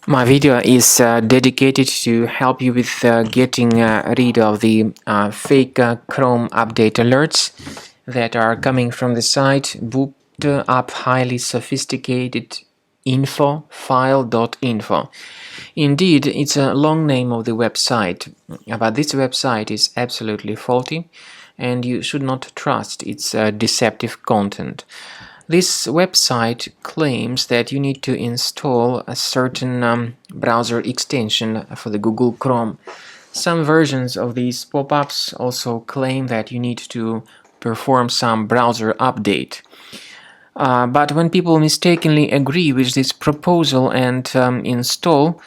My video is dedicated to help you with getting rid of the fake Chrome update alerts that are coming from the site Bootuphighlysophisticatedinfo-file.info. Indeed, it's a long name of the website, but this website is absolutely faulty and you should not trust its deceptive content. This website claims that you need to install a certain browser extension for the Google Chrome. Some versions of these pop-ups also claim that you need to perform some browser update. But when people mistakenly agree with this proposal and install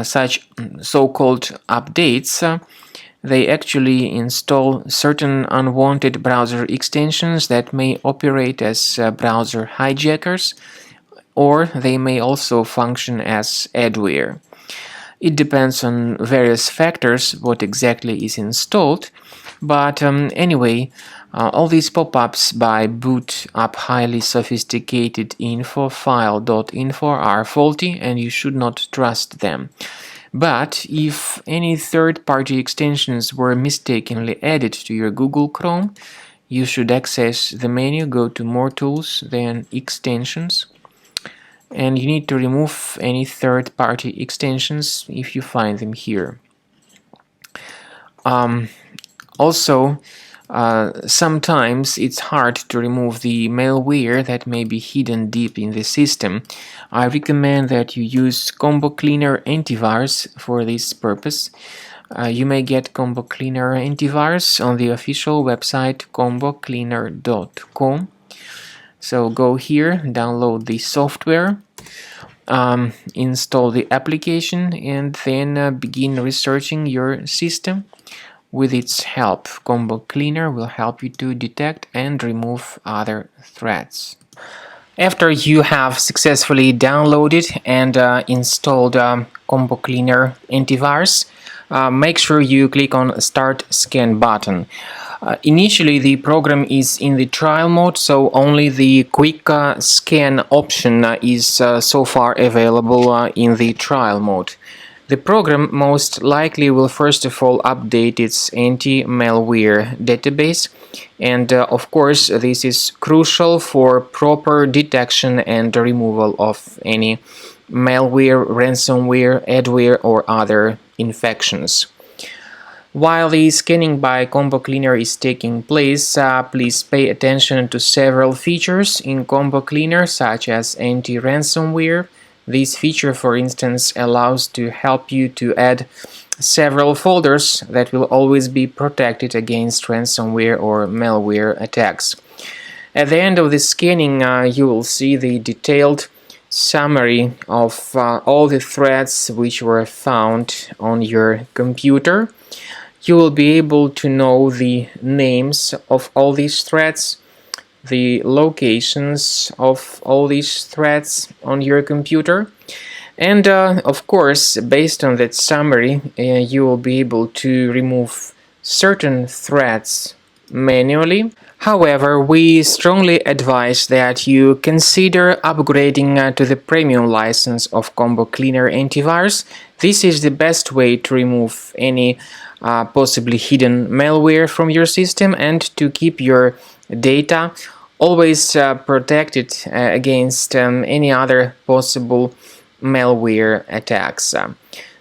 such so-called updates, they actually install certain unwanted browser extensions that may operate as browser hijackers, or they may also function as adware. It depends on various factors what exactly is installed, but anyway, all these pop-ups by Bootuphighlysophisticatedinfofile.info are faulty and you should not trust them. But if any third-party extensions were mistakenly added to your Google Chrome, you should access the menu, go to More Tools, then Extensions, and you need to remove any third-party extensions if you find them here. Sometimes it's hard to remove the malware that may be hidden deep in the system. I recommend that you use Combo Cleaner Antivirus for this purpose. You may get Combo Cleaner Antivirus on the official website combocleaner.com. So go here, download the software, install the application, and then begin researching your system. With its help, Combo Cleaner will help you to detect and remove other threats. After you have successfully downloaded and installed Combo Cleaner Antivirus, make sure you click on Start Scan button. Initially, the program is in the trial mode, so only the quick scan option is so far available in the trial mode. The program most likely will first of all update its anti-malware database, and of course this is crucial for proper detection and removal of any malware, ransomware, adware or other infections. While the scanning by Combo Cleaner is taking place, please pay attention to several features in Combo Cleaner such as anti-ransomware. This feature, for instance, allows to help you to add several folders that will always be protected against ransomware or malware attacks. At the end of the scanning, you will see the detailed summary of all the threats which were found on your computer. You will be able to know the names of all these threats, the locations of all these threats on your computer, and of course, based on that summary, you will be able to remove certain threats manually. However, we strongly advise that you consider upgrading to the premium license of Combo Cleaner Antivirus. This is the best way to remove any possibly hidden malware from your system and to keep your data always protected against any other possible malware attacks.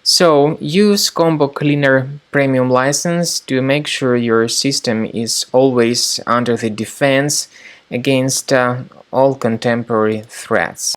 So use Combo Cleaner Premium license to make sure your system is always under the defense against all contemporary threats.